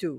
2।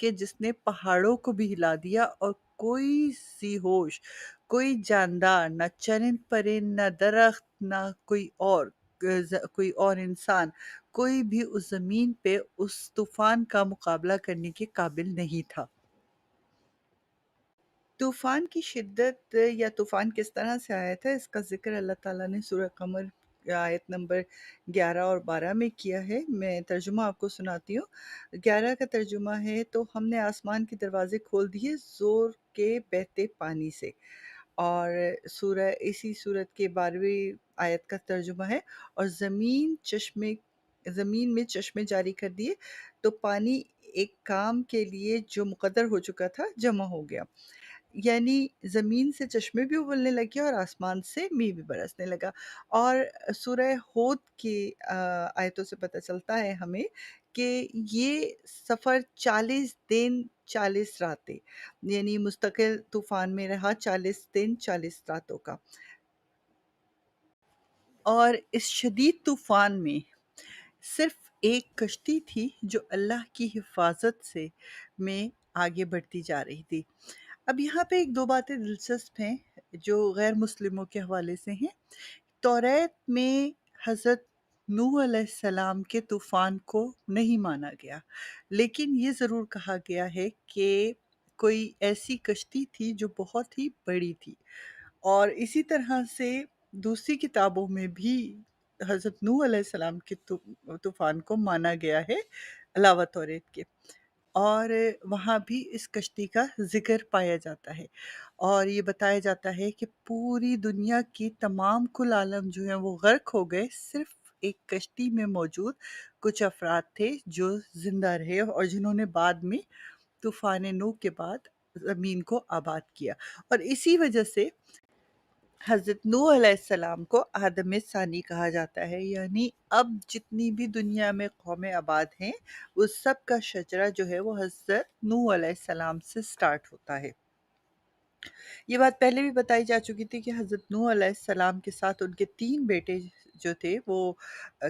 کہ جس نے پہاڑوں کو بھی ہلا دیا، اور کوئی سی ہوش، کوئی جاندار، نہ چرند پرند، نہ درخت، نہ کوئی اور انسان، کوئی بھی اس زمین پہ اس طوفان کا مقابلہ کرنے کے قابل نہیں تھا۔ طوفان کی شدت یا طوفان کس طرح سے آیا تھا، اس کا ذکر اللہ تعالیٰ نے سورہ قمر آیت نمبر 11 اور 12 میں کیا ہے۔ میں ترجمہ آپ کو سناتی ہوں۔ 11 کا ترجمہ ہے، تو ہم نے آسمان کے دروازے کھول دیے زور کے بہتے پانی سے، اور اسی سورت کے 12ویں آیت کا ترجمہ ہے، اور زمین میں چشمے جاری کر دیے تو پانی ایک کام کے لیے جو مقدر ہو چکا تھا جمع ہو گیا۔ یعنی زمین سے چشمے بھی ابلنے لگے اور آسمان سے میںہ بھی برسنے لگا۔ اور سورہ ہود کی آیتوں سے پتہ چلتا ہے ہمیں کہ یہ سفر 40 دن 40 راتیں، یعنی مستقل طوفان میں رہا 40 دن 40 راتوں کا۔ اور اس شدید طوفان میں صرف ایک کشتی تھی جو اللہ کی حفاظت میں آگے بڑھتی جا رہی تھی۔ اب یہاں پہ ایک دو باتیں دلچسپ ہیں جو غیر مسلموں کے حوالے سے ہیں۔ توریت میں حضرت نوح علیہ السلام کے طوفان کو نہیں مانا گیا، لیکن یہ ضرور کہا گیا ہے کہ کوئی ایسی کشتی تھی جو بہت ہی بڑی تھی، اور اسی طرح سے دوسری کتابوں میں بھی حضرت نوح علیہ السلام کے طوفان کو مانا گیا ہے علاوہ توریت کے، اور وہاں بھی اس کشتی کا ذکر پایا جاتا ہے، اور یہ بتایا جاتا ہے کہ پوری دنیا کی تمام کل عالم جو ہیں وہ غرق ہو گئے، صرف ایک کشتی میں موجود کچھ افراد تھے جو زندہ رہے، اور جنہوں نے بعد میں طوفان نوح کے بعد زمین کو آباد کیا، اور اسی وجہ سے حضرت نوح علیہ السلام کو آدم ثانی کہا جاتا ہے، یعنی اب جتنی بھی دنیا میں قومیں آباد ہیں وہ سب کا شجرہ جو ہے وہ حضرت نوح علیہ السلام سے سٹارٹ ہوتا ہے۔ یہ بات پہلے بھی بتائی جا چکی تھی کہ حضرت نوح علیہ السلام کے ساتھ ان کے 3 بیٹے جو تھے وہ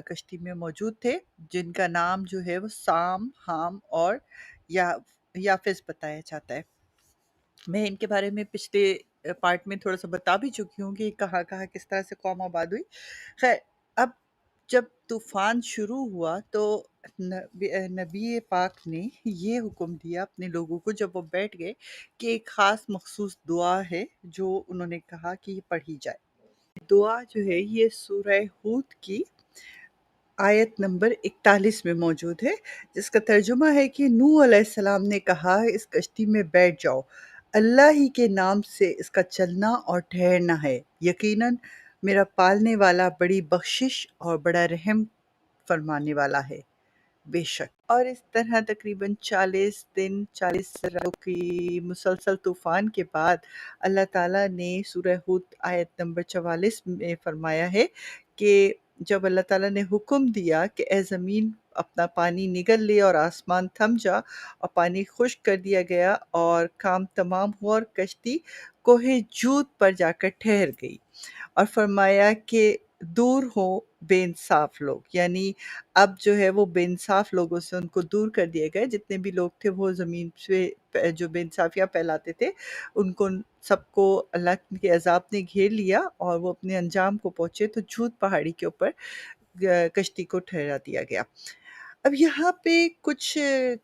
کشتی میں موجود تھے، جن کا نام جو ہے وہ سام، حام اور یافس بتایا جاتا ہے۔ میں ان کے بارے میں پچھلے پارٹ میں تھوڑا سا بتا بھی چکی ہوں کہ کہاں کہاں کس طرح سے قوم آباد ہوئی۔ خیر، اب جب طوفان شروع ہوا تو نبی پاک نے یہ حکم دیا اپنے لوگوں کو جب وہ بیٹھ گئے کہ ایک خاص مخصوص دعا ہے جو انہوں نے کہا کہ یہ پڑھی جائے۔ دعا جو ہے یہ سورہ ہود کی آیت نمبر 41 میں موجود ہے، جس کا ترجمہ ہے کہ نوح علیہ السلام نے کہا، اس کشتی میں بیٹھ جاؤ، اللہ ہی کے نام سے اس کا چلنا اور ٹھہرنا ہے، یقیناً میرا پالنے والا بڑی بخشش اور بڑا رحم فرمانے والا ہے، بے شک۔ اور اس طرح تقریباً 40 دن 40 راتوں کی مسلسل طوفان کے بعد اللہ تعالیٰ نے سورہ ہود آیت نمبر 44 میں فرمایا ہے کہ جب اللہ تعالیٰ نے حکم دیا کہ اے زمین اپنا پانی نگل لے اور آسمان تھم جا، اور پانی خشک کر دیا گیا اور کام تمام ہوا اور کشتی کوہ جود پر جا کر ٹھہر گئی، اور فرمایا کہ دور ہو بے انصاف لوگ، یعنی اب جو ہے وہ بے انصاف لوگوں سے ان کو دور کر دیے گئے، جتنے بھی لوگ تھے وہ زمین پہ جو بے انصافیاں پھیلاتے تھے ان کو سب کو اللہ کے عذاب نے گھیر لیا، اور وہ اپنے انجام کو پہنچے تو جھوت پہاڑی کے اوپر کشتی کو ٹھہرا دیا گیا۔ اب یہاں پہ کچھ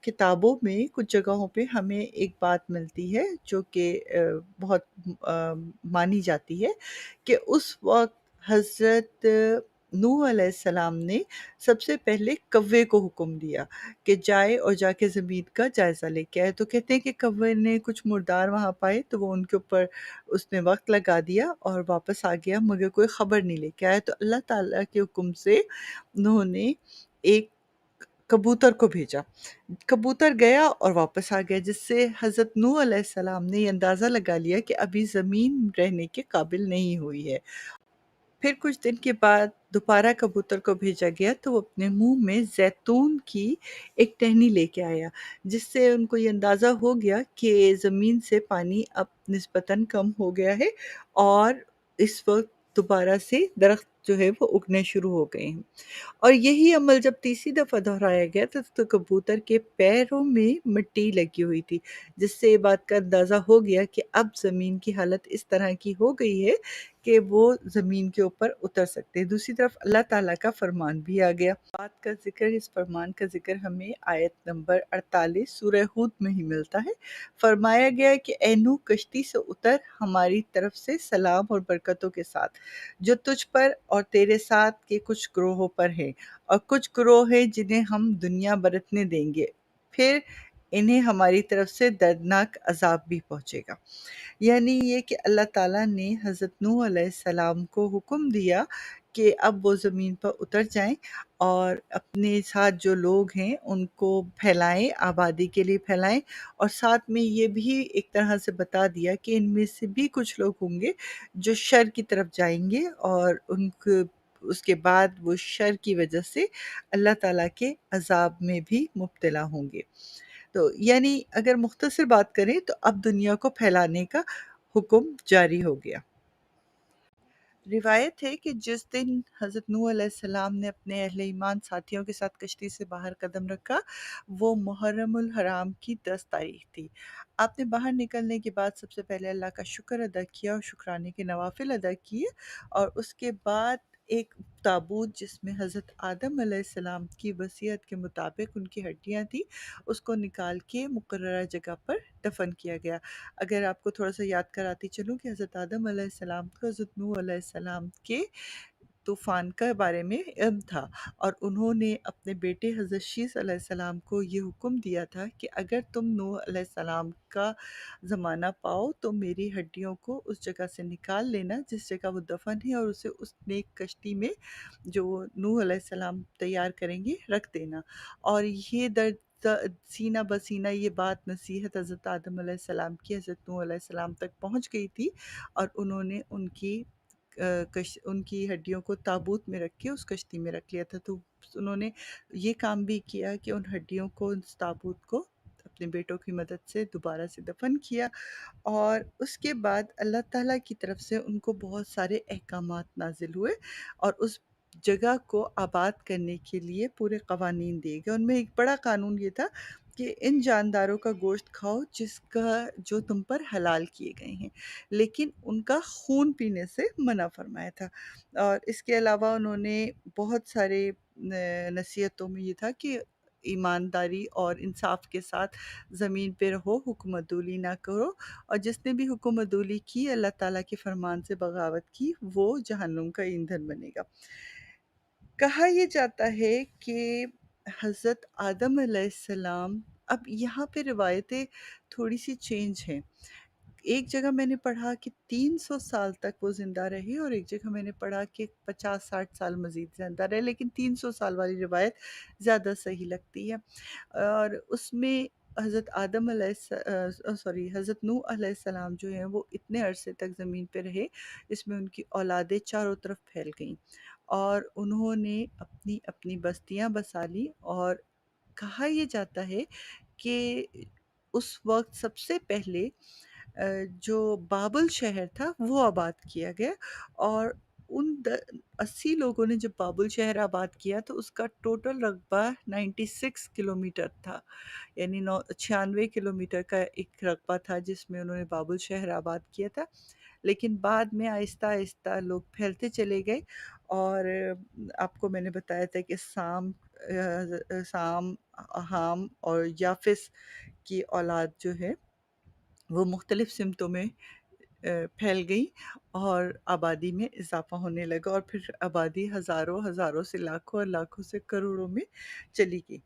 کتابوں میں کچھ جگہوں پہ ہمیں ایک بات ملتی ہے جو کہ بہت مانی جاتی ہے کہ اس وقت حضرت نوح علیہ السلام نے سب سے پہلے کوے کو حکم دیا کہ جائے اور جا کے زمین کا جائزہ لے کے آئے، تو کہتے ہیں کہ کوے نے کچھ مردار وہاں پائے تو وہ ان کے اوپر اس نے وقت لگا دیا اور واپس آ گیا، مگر کوئی خبر نہیں لے کے آیا، تو اللہ تعالیٰ کے حکم سے انہوں نے ایک کبوتر کو بھیجا، کبوتر گیا اور واپس آ گیا، جس سے حضرت نوح علیہ السلام نے یہ اندازہ لگا لیا کہ ابھی زمین رہنے کے قابل نہیں ہوئی ہے۔ پھر کچھ دن کے بعد دوبارہ کبوتر کو بھیجا گیا تو وہ اپنے منہ میں زیتون کی ایک ٹہنی لے کے آیا، جس سے ان کو یہ اندازہ ہو گیا کہ زمین سے پانی اب نسبتاً کم ہو گیا ہے، اور اس وقت دوبارہ سے درخت جو ہے وہ اگنے شروع ہو گئے ہیں۔ اور یہی عمل جب تیسری دفعہ دہرایا گیا تو کبوتر کے پیروں میں مٹی لگی ہوئی تھی، جس سے یہ بات کا اندازہ ہو گیا کہ اب زمین کی حالت اس طرح کی ہو گئی ہے کہ وہ زمین کے اوپر اتر سکتے ہیں۔ دوسری طرف اللہ تعالیٰ کا فرمان بھی آ گیا۔ بات کا ذکر، اس فرمان کا ذکر ہمیں آیت نمبر 48 سورہ ہود میں ہی ملتا ہے۔ فرمایا گیا کہ اے نوح کشتی سے اتر ہماری طرف سے سلام اور برکتوں کے ساتھ، جو تجھ پر اور تیرے ساتھ کے کچھ گروہوں پر ہے، اور کچھ گروہ ہیں جنہیں ہم دنیا برتنے دیں گے، پھر انہیں ہماری طرف سے دردناک عذاب بھی پہنچے گا۔ یعنی یہ کہ اللہ تعالیٰ نے حضرت نوح علیہ السلام کو حکم دیا کہ اب وہ زمین پر اتر جائیں اور اپنے ساتھ جو لوگ ہیں ان کو پھیلائیں، آبادی کے لیے پھیلائیں، اور ساتھ میں یہ بھی ایک طرح سے بتا دیا کہ ان میں سے بھی کچھ لوگ ہوں گے جو شر کی طرف جائیں گے، اور اس کے بعد وہ شر کی وجہ سے اللہ تعالیٰ کے عذاب میں بھی مبتلا ہوں گے۔ تو یعنی اگر مختصر بات کریں تو اب دنیا کو پھیلانے کا حکم جاری ہو گیا۔ روایت ہے کہ جس دن حضرت نوح علیہ السلام نے اپنے اہل ایمان ساتھیوں کے ساتھ کشتی سے باہر قدم رکھا، وہ محرم الحرام کی 10 تاریخ تھی۔ آپ نے باہر نکلنے کے بعد سب سے پہلے اللہ کا شکر ادا کیا اور شکرانے کے نوافل ادا کیے، اور اس کے بعد ایک تابوت جس میں حضرت آدم علیہ السلام کی وصیت کے مطابق ان کی ہڈیاں تھیں، اس کو نکال کے مقررہ جگہ پر دفن کیا گیا۔ اگر آپ کو تھوڑا سا یاد کراتی چلوں کہ حضرت آدم علیہ السلام کو حضرت نوح علیہ السلام کے طوفان کے بارے میں علم تھا، اور انہوں نے اپنے بیٹے حضرت شیث علیہ السلام کو یہ حکم دیا تھا کہ اگر تم نوح علیہ السلام کا زمانہ پاؤ تو میری ہڈیوں کو اس جگہ سے نکال لینا جس جگہ وہ دفن ہے، اور اسے اس نیک کشتی میں جو نوح علیہ السلام تیار کریں گے رکھ دینا۔ اور یہ درد سینہ بسینہ یہ بات نصیحت حضرت آدم علیہ السلام کی حضرت نوح علیہ السلام تک پہنچ گئی تھی، اور انہوں نے ان کی ہڈیوں کو تابوت میں رکھ کے اس کشتی میں رکھ لیا تھا۔ تو انہوں نے یہ کام بھی کیا کہ ان ہڈیوں کو، اس تابوت کو اپنے بیٹوں کی مدد سے دوبارہ سے دفن کیا، اور اس کے بعد اللہ تعالیٰ کی طرف سے ان کو بہت سارے احکامات نازل ہوئے، اور اس جگہ کو آباد کرنے کے لیے پورے قوانین دیے گئے۔ ان میں ایک بڑا قانون یہ تھا کہ ان جانداروں کا گوشت کھاؤ جو تم پر حلال کیے گئے ہیں، لیکن ان کا خون پینے سے منع فرمایا تھا۔ اور اس کے علاوہ انہوں نے بہت سارے نصیحتوں میں یہ تھا کہ ایمانداری اور انصاف کے ساتھ زمین پہ رہو، حکومت دولی نہ کرو، اور جس نے بھی حکومت دولی کی، اللہ تعالیٰ کے فرمان سے بغاوت کی، وہ جہنم کا ایندھن بنے گا۔ کہا یہ جاتا ہے کہ حضرت آدم علیہ السلام، اب یہاں پہ روایتیں تھوڑی سی چینج ہیں۔ ایک جگہ میں نے پڑھا کہ 300 سال تک وہ زندہ رہے، اور ایک جگہ میں نے پڑھا کہ 50-60 سال مزید زندہ رہے، لیکن 300 سال والی روایت زیادہ صحیح لگتی ہے۔ اور اس میں حضرت نوح علیہ السلام جو ہیں وہ اتنے عرصے تک زمین پہ رہے، اس میں ان کی اولادیں چاروں طرف پھیل گئیں، اور انہوں نے اپنی اپنی بستیاں بسا لی، اور کہا یہ جاتا ہے کہ اس وقت سب سے پہلے جو بابل شہر تھا وہ آباد کیا گیا، اور ان 80 لوگوں نے جب بابل شہر آباد کیا تو اس کا ٹوٹل رقبہ 96 کلومیٹر تھا، یعنی 96 کلومیٹر کا ایک رقبہ تھا جس میں انہوں نے بابل شہر آباد کیا تھا۔ لیکن بعد میں آہستہ آہستہ لوگ پھیلتے چلے گئے، اور آپ کو میں نے بتایا تھا کہ سام، حام اور یافس کی اولاد جو ہے وہ مختلف سمتوں میں پھیل گئی، اور آبادی میں اضافہ ہونے لگا، اور پھر آبادی ہزاروں ہزاروں سے لاکھوں اور لاکھوں سے کروڑوں میں چلی گئی۔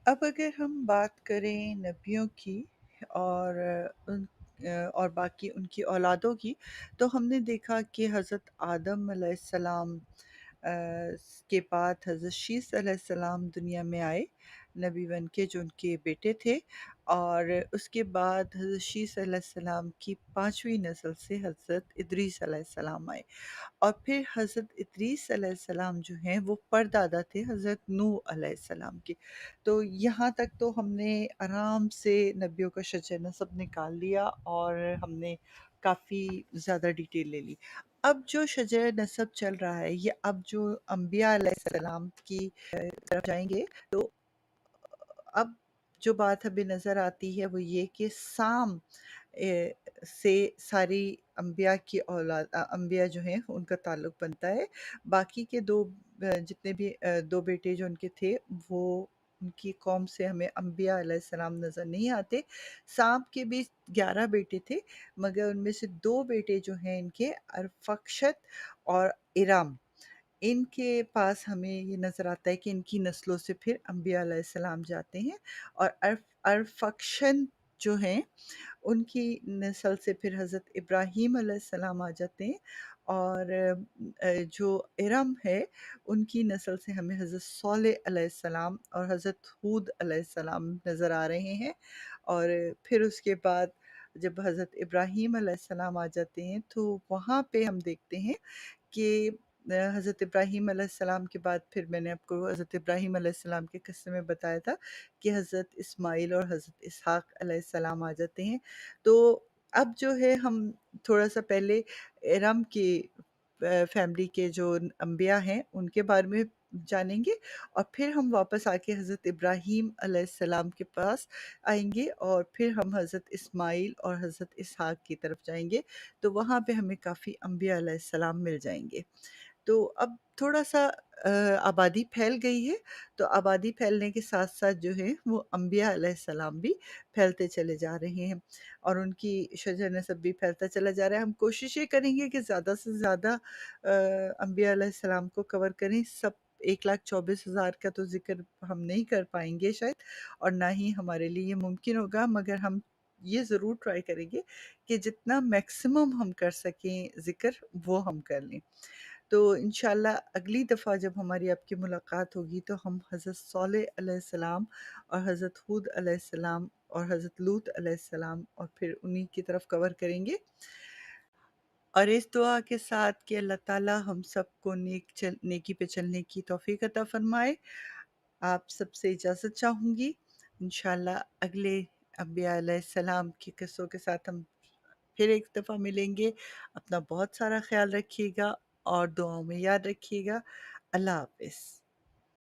اب اگر ہم بات کریں نبیوں کی اور اور باقی ان کی اولادوں کی، تو ہم نے دیکھا کہ حضرت آدم علیہ السلام کے بعد حضرت شیث علیہ السلام دنیا میں آئے، نبی بن کے، جو ان کے بیٹے تھے، اور اس کے بعد حضرت شیث علیہ السلام کی 5ویں نسل سے حضرت ادریس علیہ السلام آئے، اور پھر حضرت ادریس علیہ السلام جو ہیں وہ پردادا تھے حضرت نوح علیہ السلام کے۔ تو یہاں تک تو ہم نے آرام سے نبیوں کا شجر نسب نکال لیا، اور ہم نے کافی زیادہ ڈیٹیل لے لی۔ اب جو شجر نسب چل رہا ہے، یہ اب جو انبیاء علیہ السلام کی طرف جائیں گے، تو اب جو بات ہمیں نظر آتی ہے وہ یہ کہ سام سے ساری انبیاء کی اولاد انبیاء جو ہیں ان کا تعلق بنتا ہے۔ باقی کے دو جتنے بھی دو بیٹے جو ان کے تھے، وہ ان کی قوم سے ہمیں انبیاء علیہ السلام نظر نہیں آتے۔ سام کے بھی 11 بیٹے تھے، مگر ان میں سے دو بیٹے جو ہیں ان کے ارفخشد اور ارم، ان کے پاس ہمیں یہ نظر آتا ہے کہ ان کی نسلوں سے پھر انبیاء علیہ السلام جاتے ہیں، اور ارفخشد جو ہیں ان کی نسل سے پھر حضرت ابراہیم علیہ السلام آ جاتے ہیں، اور جو ارم ہے ان کی نسل سے ہمیں حضرت صالح علیہ السلام اور حضرت ہود علیہ السلام نظر آ رہے ہیں۔ اور پھر اس کے بعد جب حضرت ابراہیم علیہ السلام آ جاتے ہیں تو وہاں پہ ہم دیکھتے ہیں کہ حضرت ابراہیم علیہ السلام کے بعد پھر میں نے آپ کو حضرت ابراہیم علیہ السلام کے قصے میں بتایا تھا کہ حضرت اسماعیل اور حضرت اسحاق علیہ السلام آ جاتے ہیں۔ تو اب جو ہے ہم تھوڑا سا پہلے ارم کی فیملی کے جو انبیاء ہیں ان کے بارے میں جانیں گے، اور پھر ہم واپس آ کے حضرت ابراہیم علیہ السلام کے پاس آئیں گے، اور پھر ہم حضرت اسماعیل اور حضرت اسحاق کی طرف جائیں گے، تو وہاں پہ ہمیں کافی انبیاء علیہ السلام مل جائیں گے۔ تو اب تھوڑا سا آبادی پھیل گئی ہے، تو آبادی پھیلنے کے ساتھ ساتھ جو ہے وہ انبیاء علیہ السلام بھی پھیلتے چلے جا رہے ہیں، اور ان کی شجر نسب بھی پھیلتا چلا جا رہا ہے۔ ہم کوشش یہ کریں گے کہ زیادہ سے زیادہ انبیاء علیہ السلام کو کور کریں۔ سب 1,24,000 کا تو ذکر ہم نہیں کر پائیں گے شاید، اور نہ ہی ہمارے لیے یہ ممکن ہوگا، مگر ہم یہ ضرور ٹرائی کریں گے کہ جتنا میکسیمم ہم کر سکیں ذکر وہ ہم کر لیں۔ تو انشاءاللہ اگلی دفعہ جب ہماری آپ کی ملاقات ہوگی تو ہم حضرت صالح علیہ السلام اور حضرت ہود علیہ السلام اور حضرت لوط علیہ السلام اور پھر انہی کی طرف کور کریں گے، اور اس دعا کے ساتھ کہ اللہ تعالیٰ ہم سب کو نیکی پہ چلنے کی توفیق عطا فرمائے، آپ سب سے اجازت چاہوں گی۔ انشاءاللہ اگلے انبیاء علیہ السلام کے قصوں کے ساتھ ہم پھر ایک دفعہ ملیں گے۔ اپنا بہت سارا خیال رکھیے گا اور دعاؤں میں یاد رکھیے گا۔ اللہ حافظ۔